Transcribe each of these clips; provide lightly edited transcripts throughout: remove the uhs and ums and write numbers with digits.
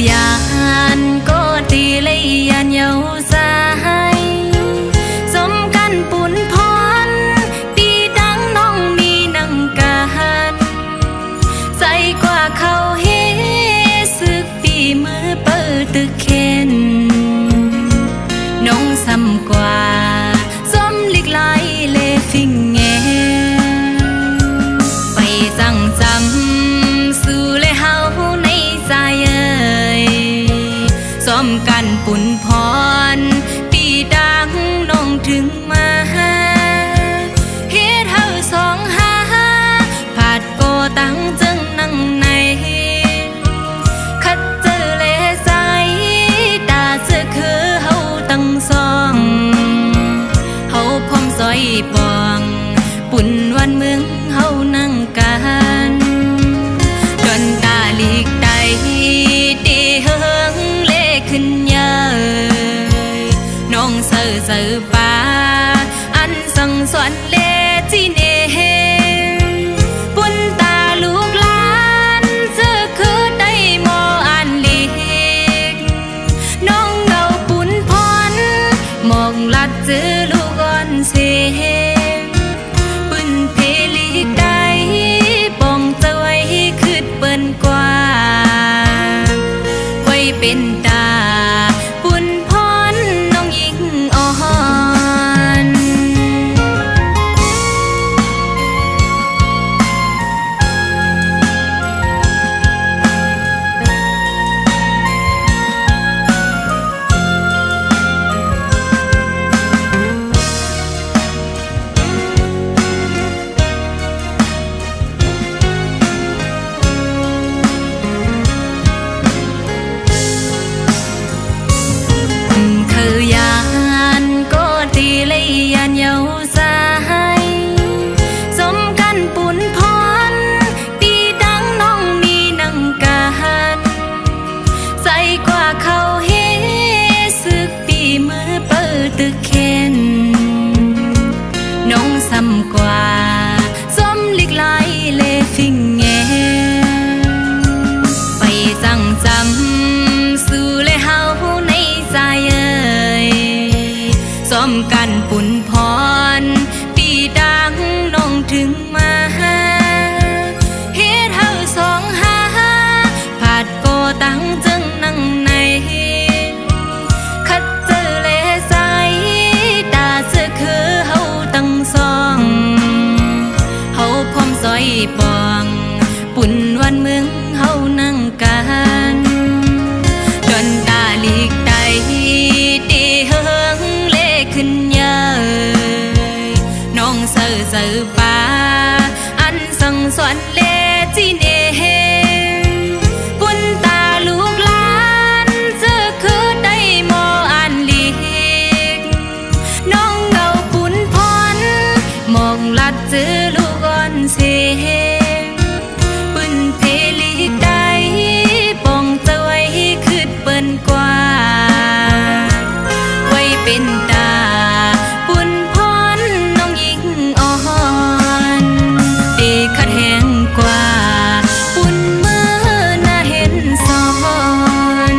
yàn có tì lấy yàn nhau dài xóm căn bún phón đi đắng nong mi nâng càn say qua khâu hé sức vì mưa bơ từ khen nông xăm qua xóm lịch lại lê phình nghe bay răng rằm sư lê hao nay dài ơi xóm căn bún phònปีดังน้องถึงมาเฮ็ดเฮาสองหาผาดก็ตั้งจึงนั่งในคัดเจอเลใสตาเจอคือเฮาตั้งสองเฮาพร้อมซอยปองปุ่นวันเมืองเฮานั่งกันดอนตาลีกไตตีเฮิงเลขึ้นเยอะน้องเสือเสือป่าอันสั่งสอนเลจีเนปุ่นตาลูกหลานเสือคือได้มออันเล็กน้องเงาปุ่นพรมองลัดเจอลูกอ่อนเสปุ่นเพลีกได้ปองจะไว้คืดเปิ้นกว่าไว้เป็นตาปุ่นพรน้องยิงอ่อนยานก็ตีเลยยานยาวสายสมกันปุ่นพรปีดังน้องมีนังกันใส่กว่าเขาเฮสึกปีมือเปิดตึกเข็นน้องซ้ำกว่าสมลิกไหลเลฟิงแงไปสั่งจำสู่เลยเฮาในใจซ้อมกันปุ่นพรปีดังน้องถึงมาเฮ็ดเฮาสองหาผาดก็ตั้งจึงนั่งในคัดเจอเลใสตาเจอคือเฮาตั้งสองเฮาพร้อมซอยปองปุ่นวันเมืองเฮานั่งกันดอนตาลีกไตตีเฮิงเลขึ้นเยอะน้องเสือเสือป่าอันสั่งสอนเลจีเนปุ่นตาลูกหลานเจอคือได้มออันเล็กน้องเงาปุ่นพรมองลัดเจอลูกอ่อนเสปุ่นเพลีกได้ปองจะไว้คืดเปิ้นกว่าไว้เป็นตาปุ่นพรน้องยิงอ่อนเดคัดแหงกว่าปุ่นเมื่อน่าเห็นสอน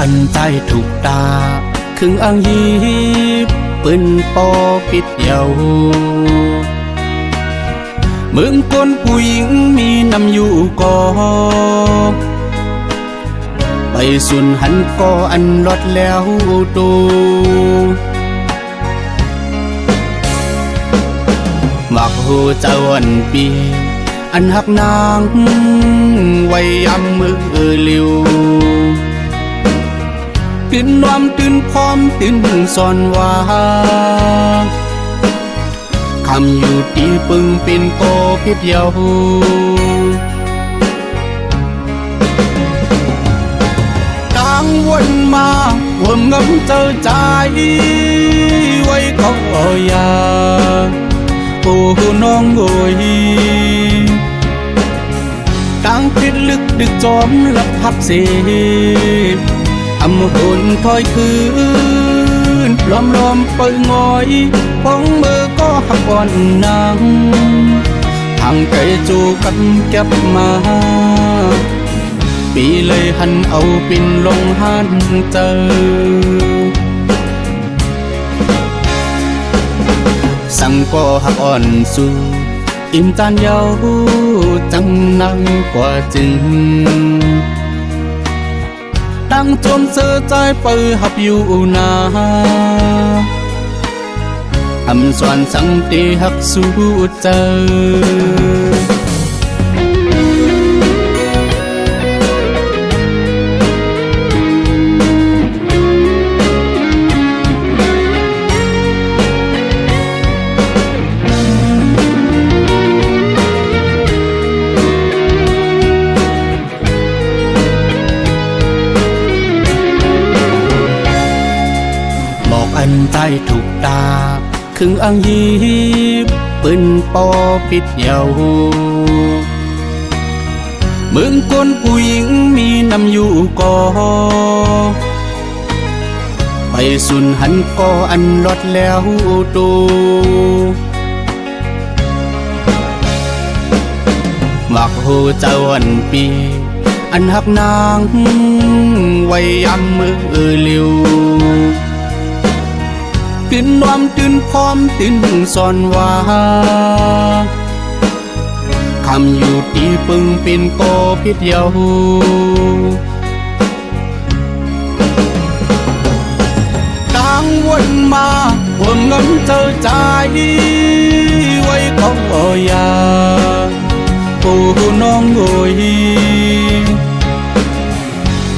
อันใจถูกตาครึ่งอ่างยีปืนปอปิดเยาเมืองคนผู้หญิงมีนำอยู่ก่อไปสุนหันก็อันลดแล้วตูม มักหูเจ้าวันปีอันหักนางไว้ยำมือเลิวตื่นนวมตื่นพร้อมตื่นสอนว่าคำอยู่ตีปึงเป็นโกพิษเยาดังวนมาวนงำเจอใจไว้เขาอยาโอ้น้องโอยดังพิษลึกดึกจอมลับหับเสอำหนถอยคืนล้อมเปิงอยพองมือก็หักอ่อนนางทางไกลจูกันเก็บมาปีเลยหันเอาปิ่นลงหันเจอสั่งก็หักอ่อนสู่อิ่มจานเยาจังนังกว่าจึงดังจมเสือใจเปิดหับอยู่นาอำสวนสังตีหักสู้เจออันใจถูกตาครึ่งอังยีปืนปอปิดเยาเมืองคนผู้หญิงมีนำอยู่ก่อไปสุนหันก่ออันลดแล้วตูมักหูเจ้าวันปีอันหักนางไว้ยำมือเลิวตื่นนวมตื่นพร้อมตื่นสอนว่าคำอยู่ตีปึงเป็นโกพิษเยาดังวนมาวนงำเจอใจไว้เขาอยาโอ้น้องโอย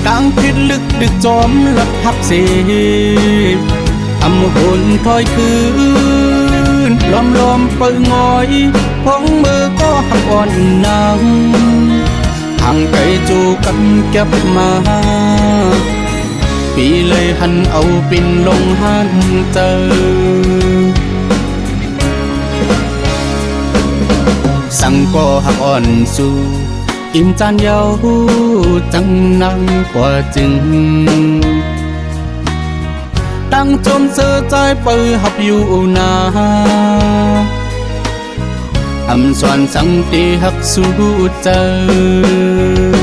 ดังพิษลึกดึกจอมลับหับเสอำหนถอยคืนล้อมเปิงอยพองมือก็หักอ่อนนางทางไกลจูกันเก็บมาปีเลยหันเอาปิ่นลงหันเจอสั่งก็หักอ่อนสู่อิ่มจานเยาจังนังกว่าจึงดังจมเสือใจเปิดหับอยู่นาอำสวนสังตีหักสู้เจอ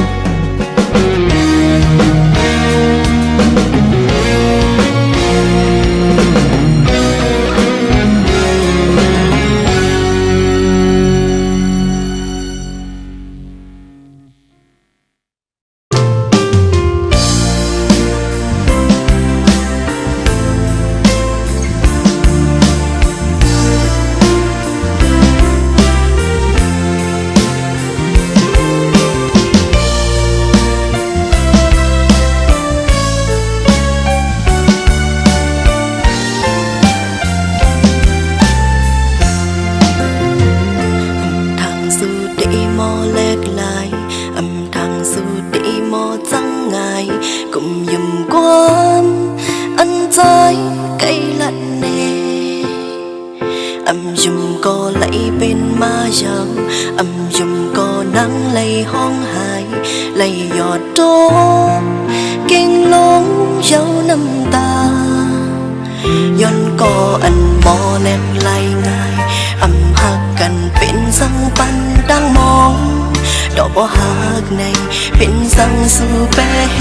เป็นสังสู่แปรเห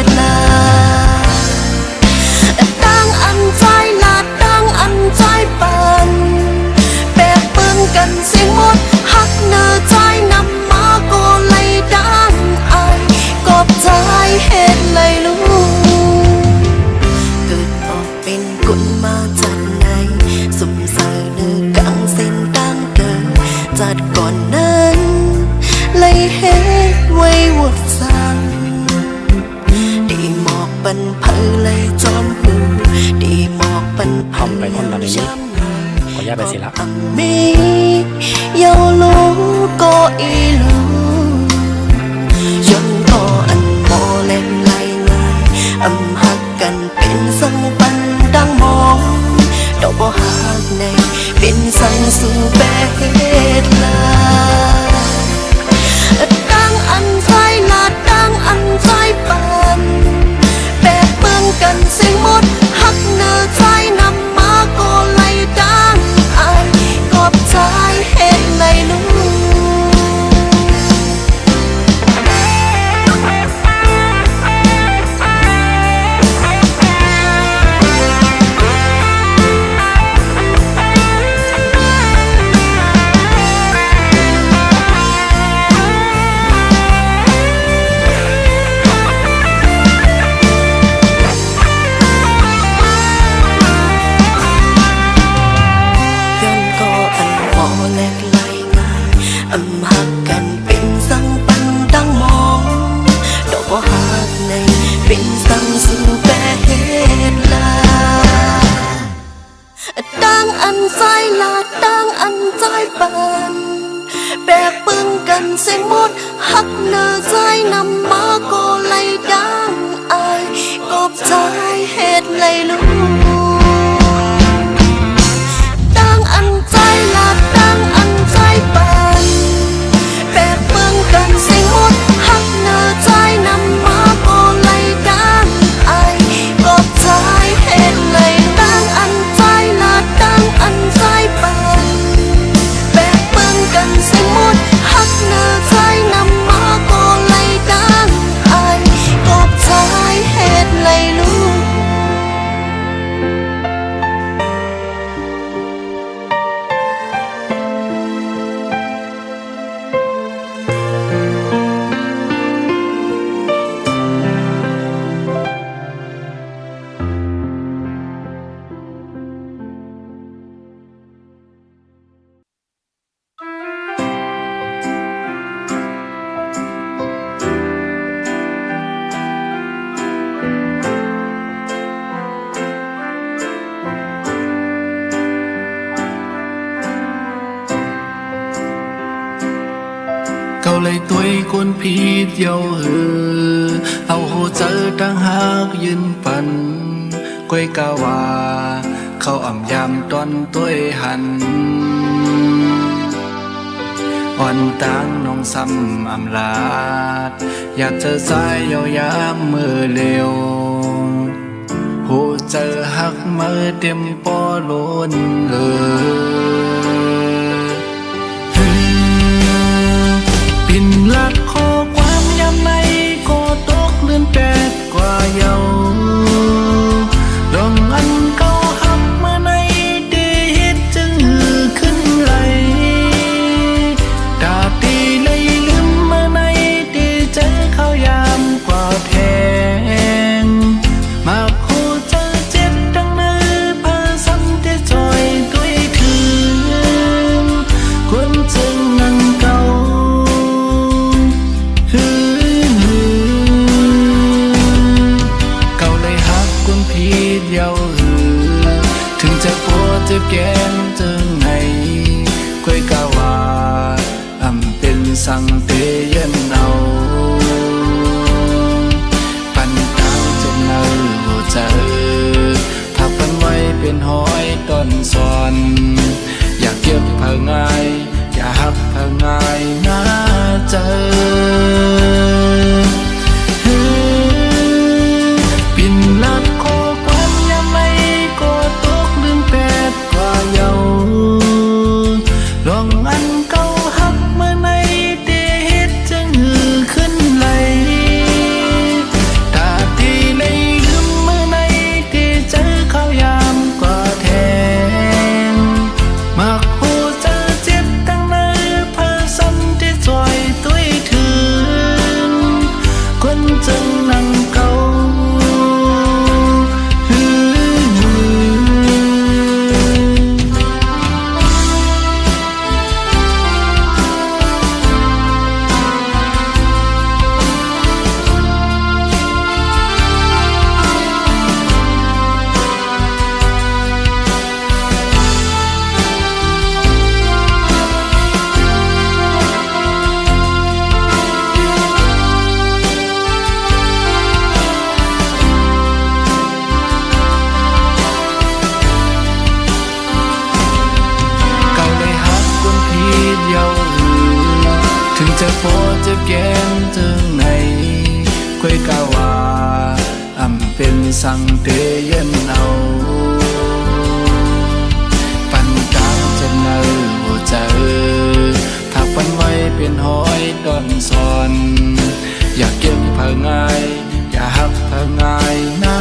ตุนา lấy hết quay một rằng đi một bần phơi lấy chom hù đi một bần ทำไปคนละนี้ขออนุญาตไปสิละ mi yêu lú có ý lú dân có ăn mò lên lại ngài âm hắc cần bên sân bắn đang mong đâu bỏ hạt này bên sân su bé hết là đang ăn say là đang ăn say bàn bé bưng cần sinh một hắc nở say nằm má cô lấy đang ai cọp trái hết lấy luôn đang ăn say là đang ăn say bàn bè bưng cần xanh mốt hắc nở say nằm má cô lấy đang ai cọp trái hết lấy luôn đang ăn say là đang ăn say bàn bè bưng cần xanh mốt hắc nở say nằm má cô lấy đang ai cọp trái hết lấy đang ăn say là đang ăn say bàn bé bưng cần xanh mốt hắc nở say nằm má cô lấy đang ai cọp trái hết lấy luôn Câu lấy tuổi cuốn phít dâu hừ Áo hồ chớ đang hátยืน ปั่น quay cao hòa Khâu ẩm yam toàn tuổi hẳn Hoàn táng nông xăm ẩm lát Nhạc chớ dài dâu yám mưa liều Hồ chớ hát mơ tiêm bó luôn Pin lát khó quan nhằm nay có tốt lên tẹt qua dầu Đồng ăn câu hấp mơ nay để hết chân hư khinh lấy Đã tì lấy lưng mơ nay để chân khao yam qua thèn Mà khô chơ chết đăng nơi phá xăm thế tròi tuổi thương Cuốn chân nâng câuถึงจะปวดเจ็บแก้มเจอไงค่อยกาวาอำเป็นสังเตยันเอาปันตางจนเนอหัวใจทับกันไว้เป็นห้อยต้นสอนอยากเก็บเผาง่ายอยากหักเผาง่ายน่าเจอปินลัดคอความยามไม่ก็ตกลืมแปดกว่าเยาลองอันเก่าหักเมื่อในเดฮ็ดจังหือขึ้นไหลตาตีเลยลืมเมื่อในเดเจอข้าวยามกว่าแทนมากหูเจอเจ็บตั้งเนื้อพาซ้ำเด จะพอจะแก้มถึงไหนคุยกะว่าอำเป็นสังเตยันเอาปันกลางจะเนื้อหัวใจถักปันไว้เป็นห้อยดอนซอนอยากเก็บเผาง่ายอย่าหักเผาง่ายน่า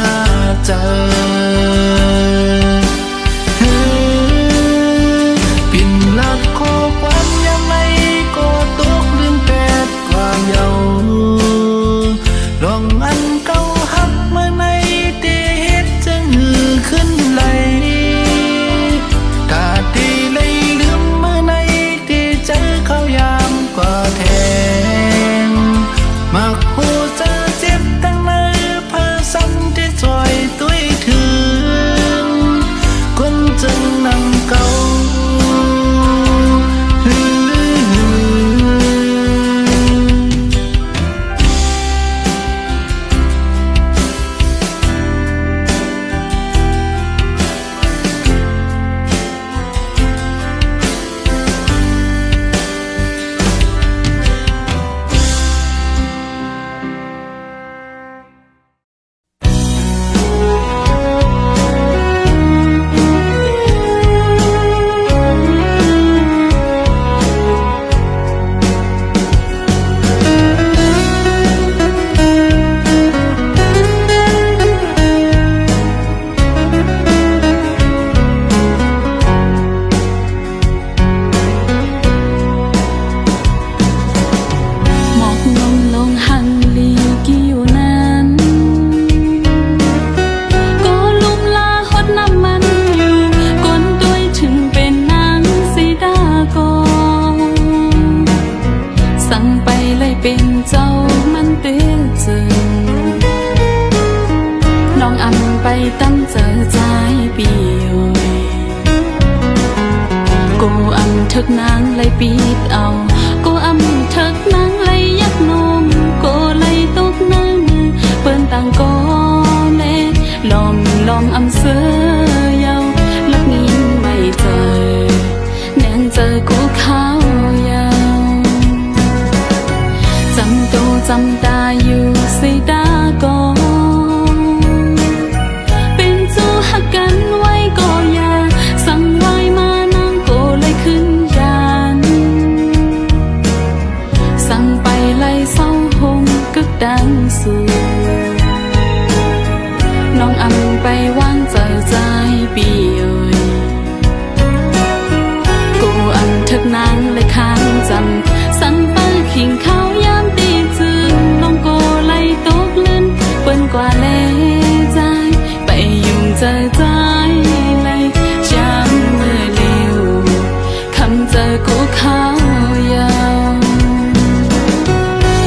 เจอปิ่นลัดคอควันยังไงก็ตกลืมแปดกว่าเยาลองอันเก่าหักเมื่อในตีเฮ็ดจะหือขึ้นไหลกาตีเลยลืมเมื่อในตีเจอเขายามกว่าแทงมักหูจะเจ็บตั้งในภาสันที่ซอยตุ้ยถึงคนจึงนำเก่าเป็นเจ้ามันเตือนเจอน้องอันไปตั้งเจอใจปีโอยกูอันทึกนางเลยปีดเอากูอันทึกนางเลยยักนมกูเลยตกนั่งเปิ้นต่างก็เล่ลอมอำเสือยาวลักงินไม่เจอแนงเจอกูข้าวยาวจำตาอยู่สิตาก็เป็นจูหักกันไว้ก็อย่าสั่งไว้มานางก็เลยขึ้นยานสั่งไปไล่เศร้าหงกึกดังสู่น้องอำไปวางเจอใจปีเอ่ยกูอันทึกนางเลยค้างจำสั่งไปขิงข้าวยามตีกว่าเล่ใจไปยุ่งเจอใจเลยช้ำเมื่อเร็วคำเจอกูข้าวยาว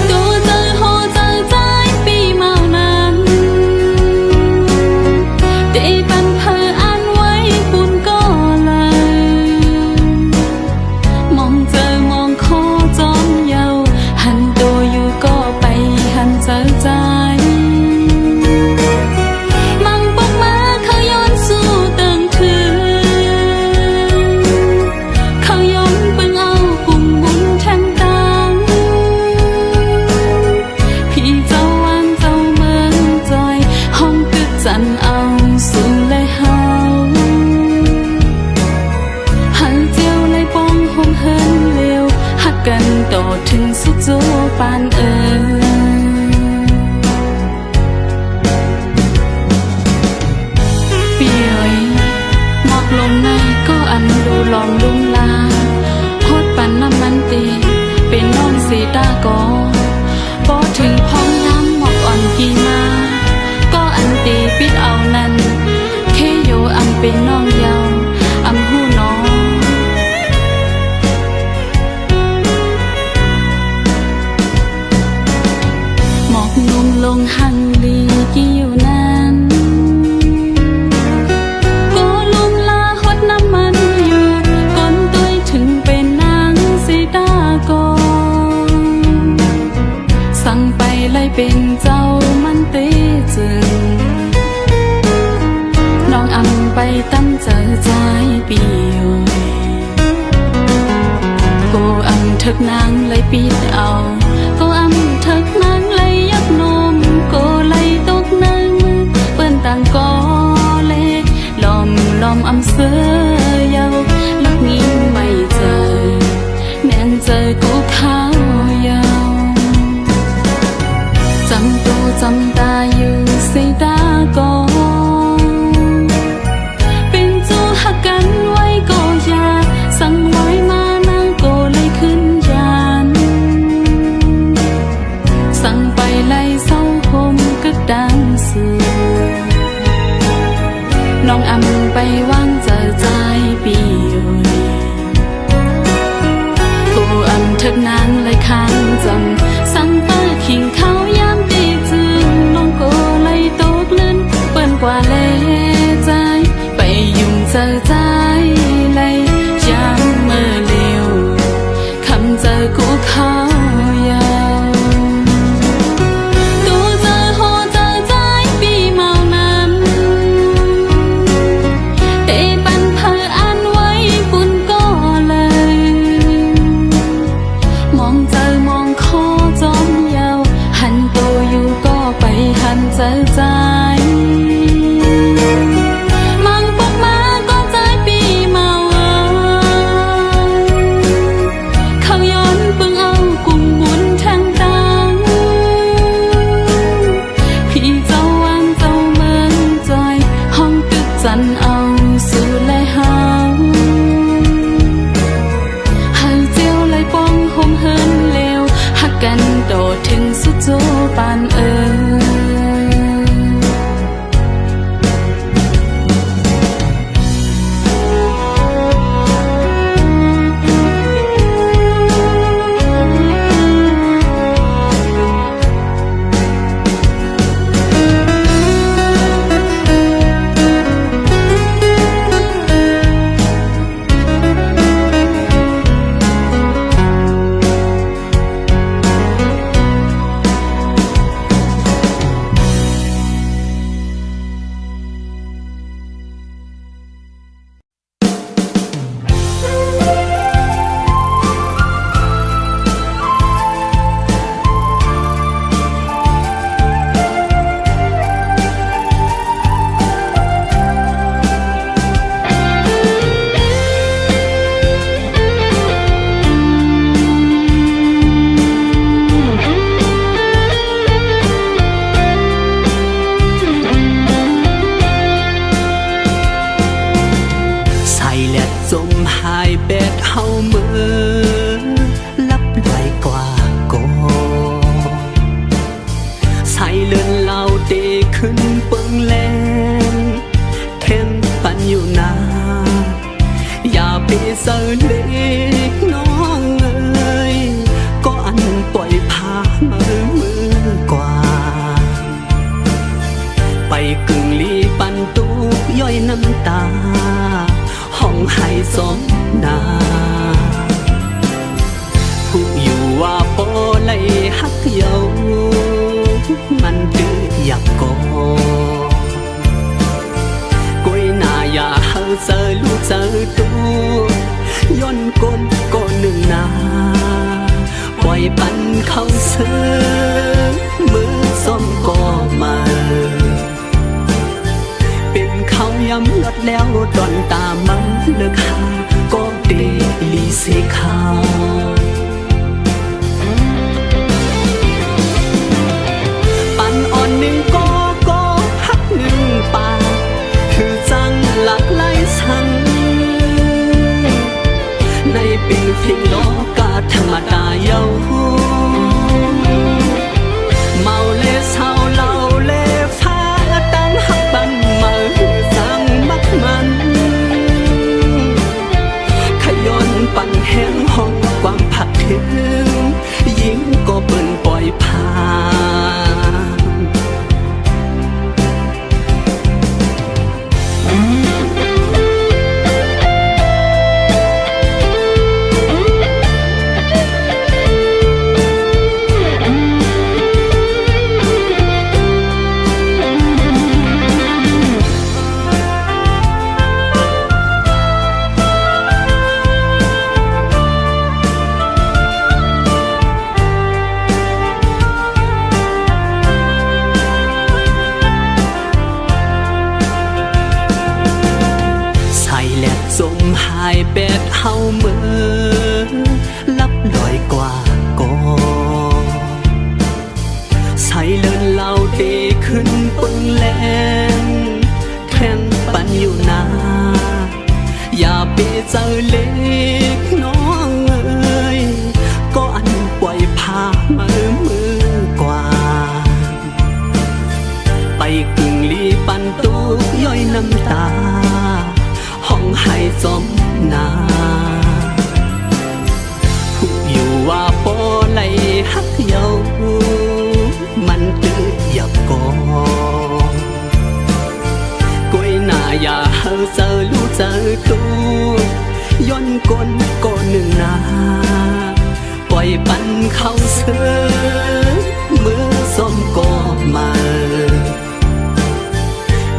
กูเจอโหเจอใจปีเมานั้นเดปันเพออ่านไว้ปุ่นก็เลยมองเจอมองคอจอมเยาหันตัวอยู่ก็ไปหันเจอใจกันต่อถึงสุดโจปานปีเอ๋ยหมอกลมในก็อันดูหลอมลุ่มลาโคตรปันน้ำมันตีเป็นน้องสีตาก็พอถึงพ้องน้ำหมอกอ่อนกีมาก็อันตีปิดเอานั้นเคโยอำเป็นน้องเยาอำหูน้องนุ่มลงหังลีกี่อยู่นั้นก็ลุ่มลาหดน้ำมันอยู่ก้นตัวถึงเป็นนางสีตาก็สั่งไปเลยเป็นเจ้ามันเตจึงน้องอำไปตั้งเจอใจปีโอยกูอำทึก กนางเลยปิดเอาก็อำเถิกนางเลยยักนมก็เลยตกนั่งเปิ้นต่างก็เลยลอมอำเสยเยาลักนี้ไม่เจอแน่นเจอกูข้าวยาวจำตูจำตาอยู่ใส่ตาก่อนเป็นจูหักกันไว้ก็อย่าสั่งไว้มานางก็เลยขึ้นยานสั่งไปไล่เศร้าหมกึกดังสื่อน้องอำไปวางเจอใจปีอยู่กูอำเถิกนางเลยค้างจำสั่งเปิดขิงเขายามตีจึงน้องก็เลยตกลื่นเปิ้นกว่าเลใจไปยุ่งเจอใจเลยยามเมื่อเลียวคำเจอกูเขายาวกูเจอโหเจอใจปีเมานั้นเตปันเพออันไว้ปุ่นก็เลยมองเจอมองคอจอมยาวหันตัวอยู่ก็ไปหันเจอใจมังปกมาก็ใจปีเมาเขาย้อนปึงเอากุ่มบุญแทงตังพี่เจ้าวางเจ้าเมืองจอยห้องตึกจันเอาสู่และเฮาเจียวเลยป้องห่มเฮินเลวหักกันโดดถึงสุดโจปานจมหายแบดเฮาเมื่อลับไหลกว่าก่อใส่เลือนเหล่าเดขึ้นเปิงแลงแข็งปันอยู่นาอย่าไปเสิร์เล็กน้องเอ้ยก็อันปล่อยพามือกว่าไปกึ่งลีปันตุกย่อยน้ำตาห้องให้สมนาผู้อยู่ว่าปอเลยฮักเยามันดื้ออยากกอกวยหน้าอย่าเฮาเจอลูกเจอตัวย้อนกลก็หนึ่งนาปล่อยปันเขาเสือมือส้มก็มาเขาย้ำลดแล้วดอนตามันเลิกหาก็เดลีเสขาวปันอ่อนหนึ่งก็ฮักหนึ่งปากคือจังหลักไล่สั่งในปีฟิงโลกาธรรมดาเยาเมาเลเศร้าเล่าเลฟ้าตั้งฮักบันมามันขย้อนปั่นแห้งห้องความผัก ลูกย้อนกลก็หนึ่งนาปล่อยปันเข้าเสือมือส้มก็มา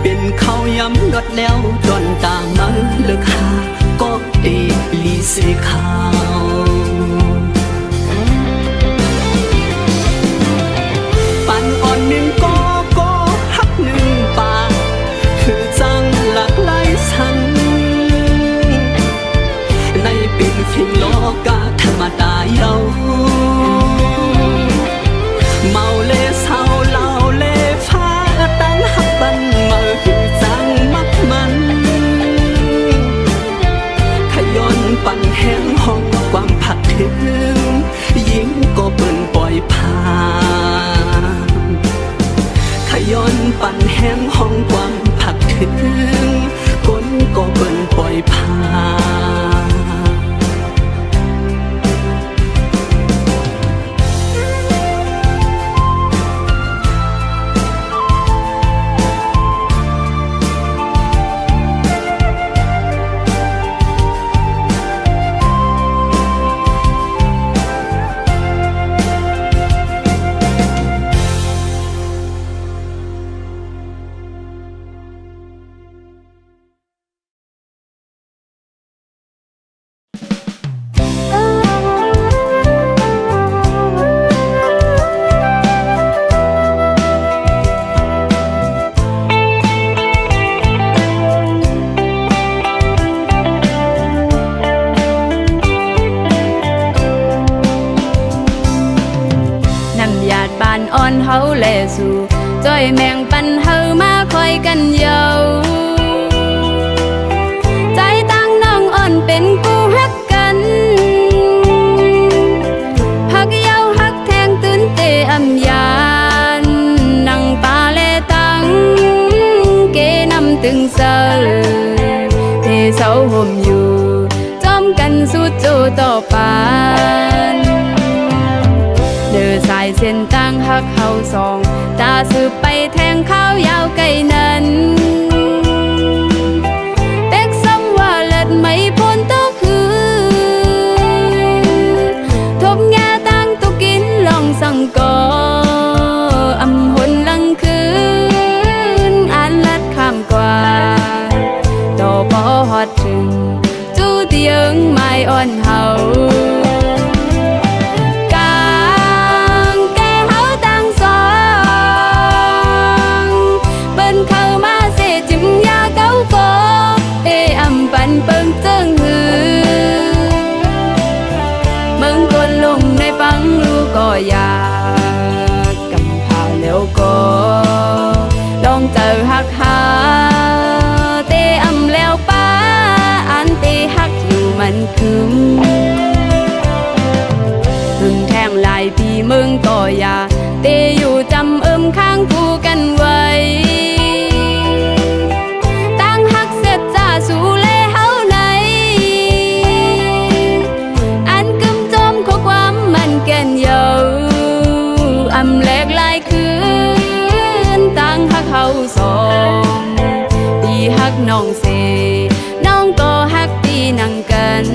เป็นเขาย้ำรถแล้วดอนตามมาเลือกหาก็เอลีเสขาวปันอ่อนหนึ่งก็ฮักหนึ่งปากคือจังหลากหลายสันในเป็นเพียงโลกาธรรมดาเยาเมาเลเศร้าเล่าเลฟ้าตั้งหักบันมาคือจังมักมันขย้อนปั่นแห้งห้องความผักถึงยิ้มก็เปิ่นปล่อยผ่านขย้อนปั่นแห้งห้องความผักถึงคนก็เปิ่นปล่อยผ่านอ่อนเฮาแลสู่จ้อยแมงปันเฮามาคอยกันเยาใจตั้งน้องอ่อนเป็นกูฮักกันฮักเยาฮักแทงตื่นเตอำยานนั่งปาแลตังเกนำตึงเซอเทเสาห่มอยู่จอมกันสู้โจต่อปานเดินสายเส้นตั้งหักเขาสองตาสืบไปแทงข้าวยาวไกลนั้นเป๊กซ้ำว่าเลิศไม่พ้นตัวคือทบแง่ตั้งตุกินลองสั่งก่ออำหนลังคืนอ่านลัดข้ามกว่าต่อพอฮอดถึงจูเตียงไม้อ่อนเฮาเบิ่งเจิงหือเบิ่งคนลงในฟังรู้ก็อยากกำพาแล้วก็ลองเจอหักหาเตอำแล้วป้าอันเตหักอยู่มันคืมถึงแทงลายพี่มึงก็อยากเตอยู่จำข้างคู่กันไว้ตั้งหักเสร็จจ้าสู่อำแลกลายคืนตั้งหักเขาสองตีหักน้องเสน้องก็หักตีนั่งกัน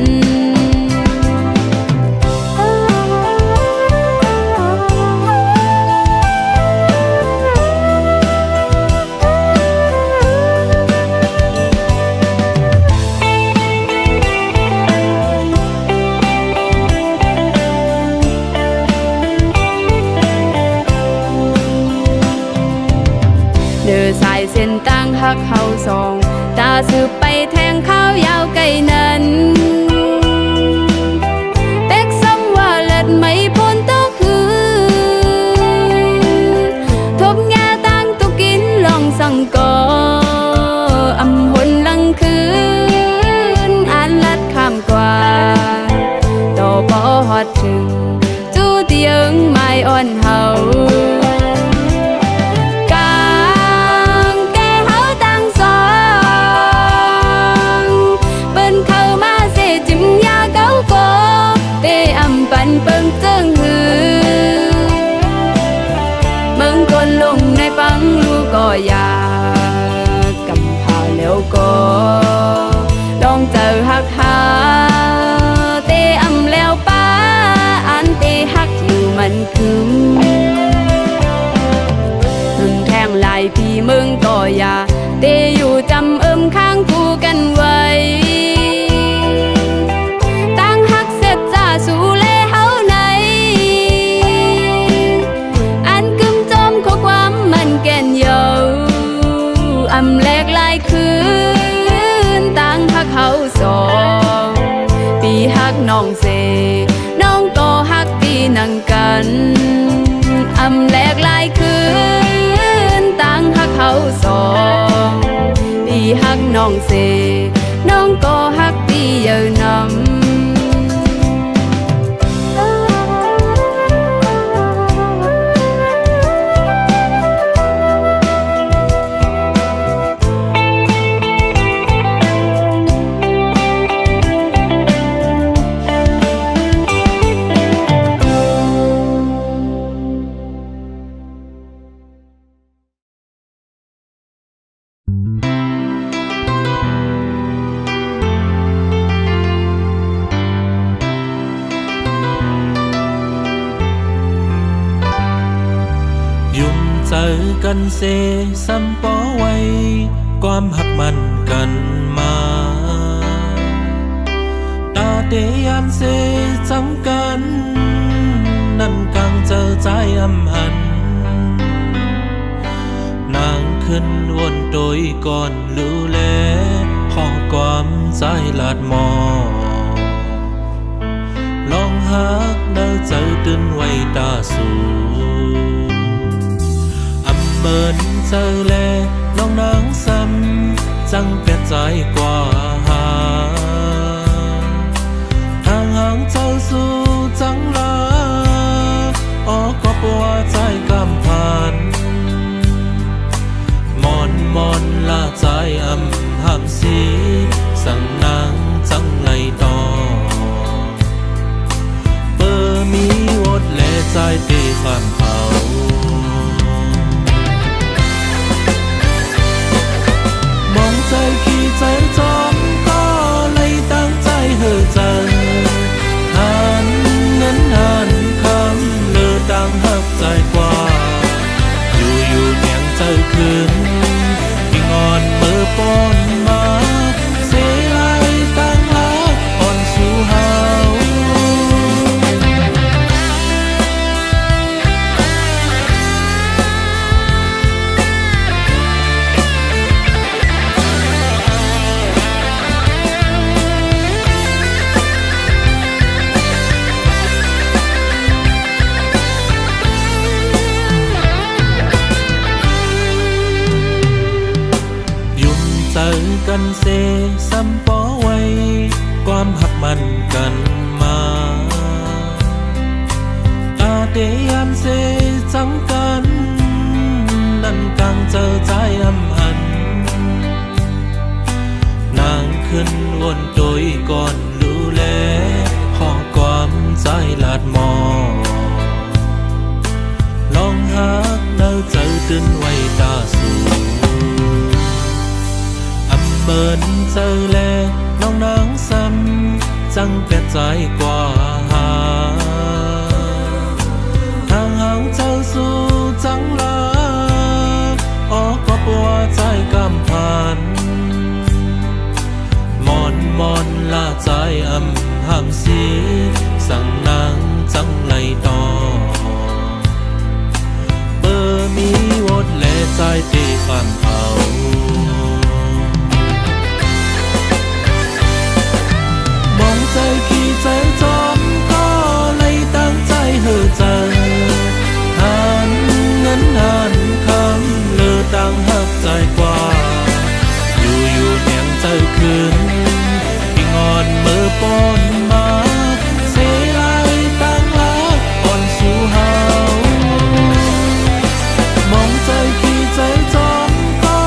สายเส้นตั้งหักเขาสองตาสืบไปแทงข้าวยาวไกลนั้นเป๊กซ้ำว่าเลิศไม่พ้นตัวคือทบแง่ตั้งตุกินลองสั่งก่ออำหนลังคืนอ่านลัดข้ามกว่าต่อพอฮอดถึงจูเตียงไม้อ่อนเฮาปันเบิ่งเจิงหือเบิ่งคนลงในฟังรู้ก็อยากกำพาแล้วก็ลอง กึมถึงแทงลายพี่มึงก็อย่าเตอยู่จำข้างคู่กันไว้ตั้งหักเสร็จจะสู่เลเฮาไหนอันกึมจอมข้อความมันแก่นเยาอำแลกลายคืนตั้งหักเขาสองปีหักน้องเสน้องก็หักปีนังกันอำแลกลายคืนตั้งหักเขาสองปีหักน้องเสน้องก็หักปีเยานำยุ่มเจอกันเซซ้ำป้อไว้ความหักมันกันมาตาเตยามเซจังกันนั่นกังเจอใจอำหันนางขึ้นวนโดยก่อนรู้แลขอความใจลาดมอลองหักเดินเจอตื่นไว้ตาสูเมินเจอแลน้องนางซ้ำจังแก่ใจกว่าหาทางห่างเจ้าสู่จังลาออกก็ปวดใจกำพันมอนลาใจหำสีสั่งนางจังไลต่อเปิดมีวดแลใจตีความเขาใจขี้ใจจอมก็เลยตั้งใจเหือใจหันเงินหันคำเลือดังหักใจกว่าอยู่เนียงเจอคืนที่งอนมือปนมาเสียไหลตั้งละอ่อนสู่เฮาเจอกันเซซ้ำป้อไว้ความหักมันกันมาตาเตยามเซจังกันนั่นกังเจอใจอำหันนางขึ้นวนโดยก่อนรู้แลขอความใจลาดมอลองหักเดินเจอตื่นไว้ตาสูเมินเจอแลน้องนางซ้ำจังแก่ใจกว่าหาทางห่างเจ้าสู่จังลาออกก็ปวดใจกำพันมอนลาใจหำสีสั่งนางจังไลต่อเบอร์มีวดแลใจตีความเขาใจขี้ใจจอมก็เลยตั้งใจเหือใจหันเงินหันคำเลือดังหักใจกว่าอยู่เนียงเจอคืนที่งอนมือปนมาเสียไหลตั้งละอ่อนสู่เฮามองใจขี้ใจจอมก็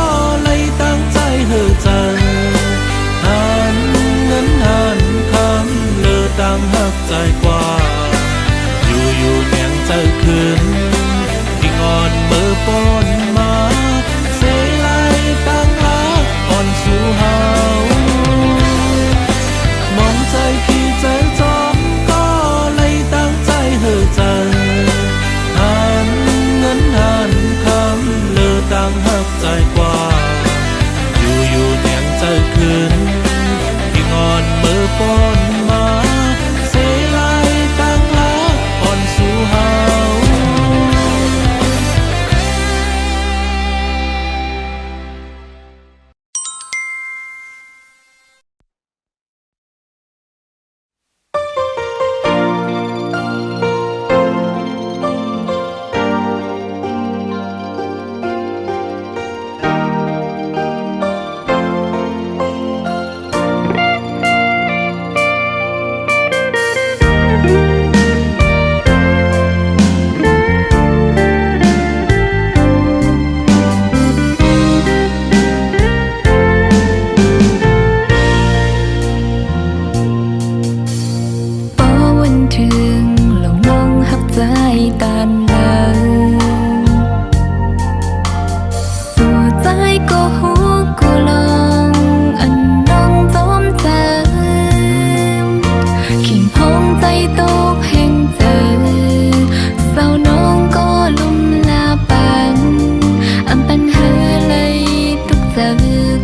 านเลยสู่ใจก็หูก็ลองอันน้องต้มเติมขิงพองใจตกแห่งเจอเศร้าน้องก็ลุมลาปันอันปัญหาเลยทุกเจอ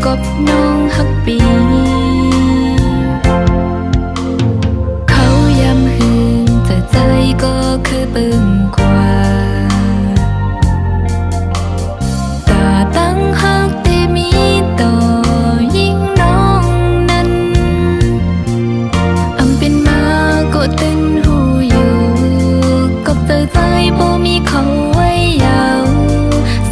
กบน้องฮักปีเขาย้ำหืนแต่ใจก็คือปึงกว่าตาตั้งฮักที่มีต่อยิ่งน้องนั้นอำเป็นมาก็ตึนหูอยู่กบเจอใจบ่มีเขาไว้ยาว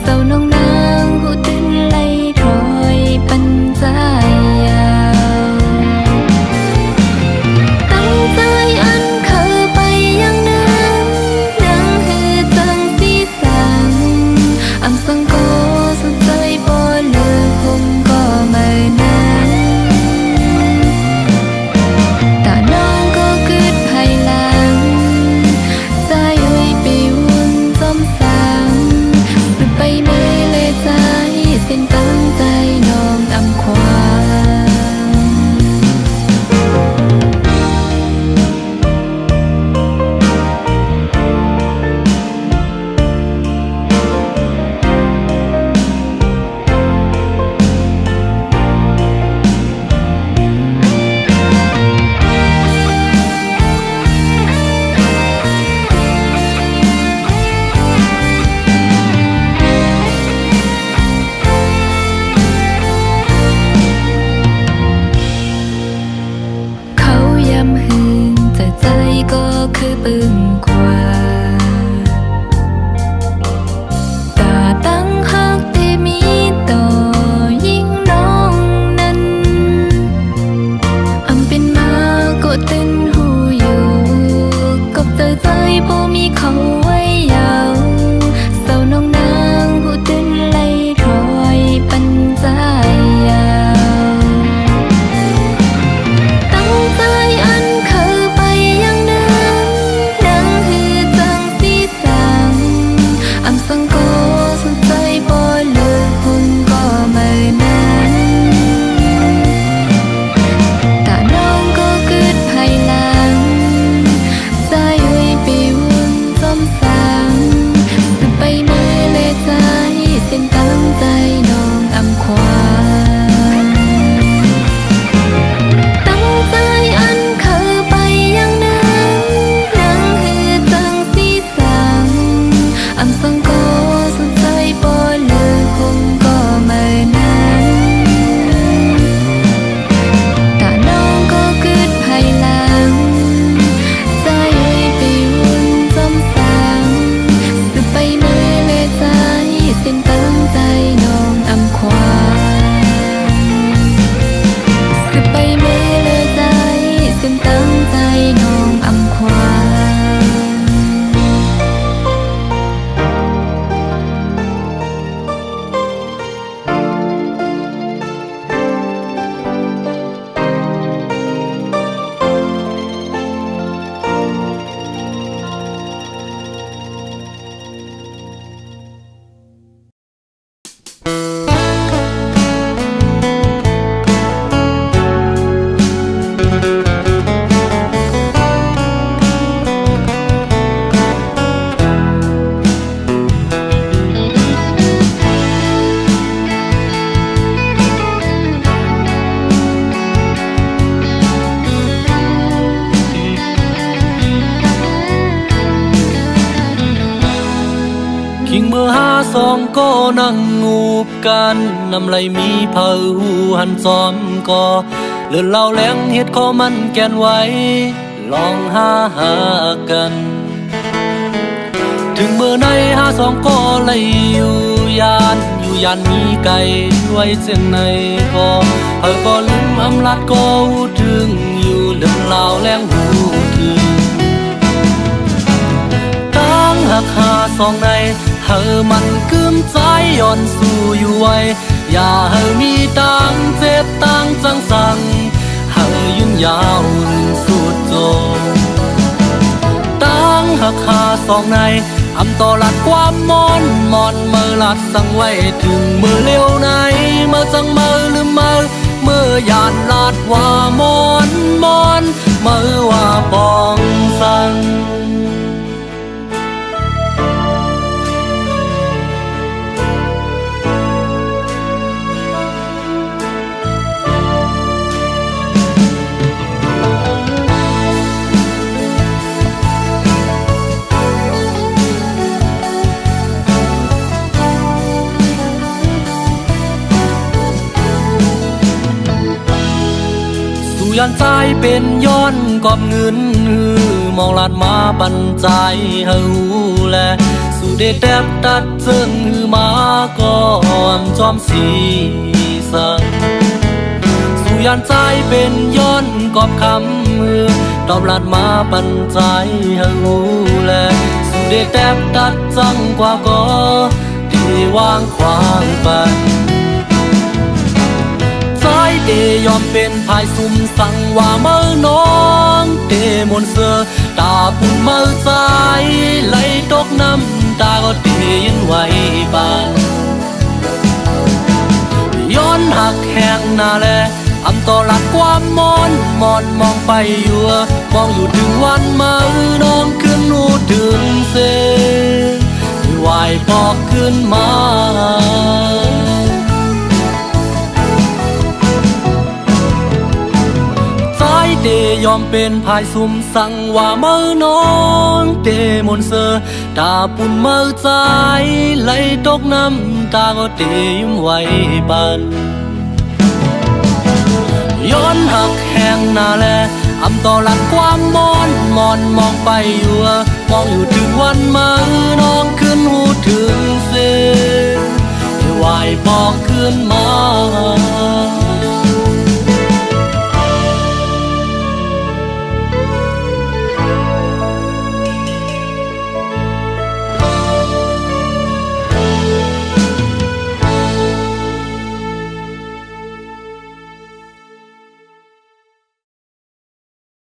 เศร้าน้องนางหูตึนไหลถอยปันใจยาวตั้งใจอันเคยไปยังนั้นนังหือจังสีสังอำสังก็สุดใจบ่เลือกคงก็ไม่นั้นแต่น้องก็กึดภายหลังใจไว้ไปวนจอมสังสุดไปมือเลยใจเส้นตั้งใจน้องอำความเขาย้ำหืนแต่ใจก็คือปึงกว่าตาตั้งฮักที่มีต่อยิ่งน้องนั้นอำเป็นมาก็ตึนหูอยู่กบเจอใจบ่มีเขาไว้ยาวเศร้าน้องนางหูตึนไหลถอยปันใจยาวตั้งใจอันเคยไปยังนั้นนังหือจังสีสังอำสังก็สุดใจบ่เลือกคงก็ไม่นั้นแต่น้องก็กึดภายหลังใจไว้ไปวนจอมสังสุดไปมือเลยใจเส้นตั้งใจน้องอำความตั้งใจอันเคยไปยังนั้นนังหือจังสีสังอำสังก็สุดใจบ่เลือกคงก็ไม่นั้นแต่น้องก็กึดภายหลังใจไว้ไปวนจอมสังสุดไปมือเลยใจเส้นตั้งใจน้องอำความสุดไปมือเลยใจเส้นตั้งใจน้องอำความคิงเมื่อสองก็นั่งงูบกันน้ำไหลมีเผาหูหันซ้อมก็เลือนเล่าแหลงเฮ็ดข้อมันแกนไว้ลองหากัน ถึงเมื่อในสองก็เลยอยู่ยานมีไก่ไว้เสียงในก็ก็ลืมอำลาดก็หูถึงอยู่เลือนเล่าแหลงหูถึงตั้งหักสองในมันกึมใจย้อนสู่อยู่ไว้อย่ามีตังเจ็บตังจังสังยืนยาวสุดโจตั้งหักสองใน อำต่อลัดความมอนมอนเมื่อลัดสั่งไว้ถึงมือเลี้ยวไหนเมื่อจังมือลืมเมื่อยานลาดว่ามอนเมื่อว่าปองสั่งยันใจเป็นย้อนกอบเงินมองลาดมาปันใจเฮาแลสู่ได้แทบตัดเจิงมาก่อนจอมสีสังสู่ยันใจเป็นย้อนกอบคำตอบลาดมาปันใจเฮาแลสู่ได้แทบตัดจังกว่าก็ที่วางขวางไปเดยอมเป็นภายซุ่มสั่งว่าเมื่อน้องเดมนเสือตาปุ่นเมื่อใจไหลตกน้ำตาก็เดยินไว้บานย้อนหักแห้งหน้าแลอำต่อหลักความมอนมองไปอยู่มองอยู่ถึงวันเมื่อน้องขึ้นหูถึงเสไหวปอกขึ้นมาเดยอมเป็นภายซุ่มสั่งว่าเมื่อน้องเดมนเสือตาปุ่นเมื่อใจไหลตกน้ำตาก็เดยิ้มไว้บานย้อนหักแห้งหน้าแลอำต่อหลักความมอนมองไปอยู่มองอยู่ถึงวันเมื่อ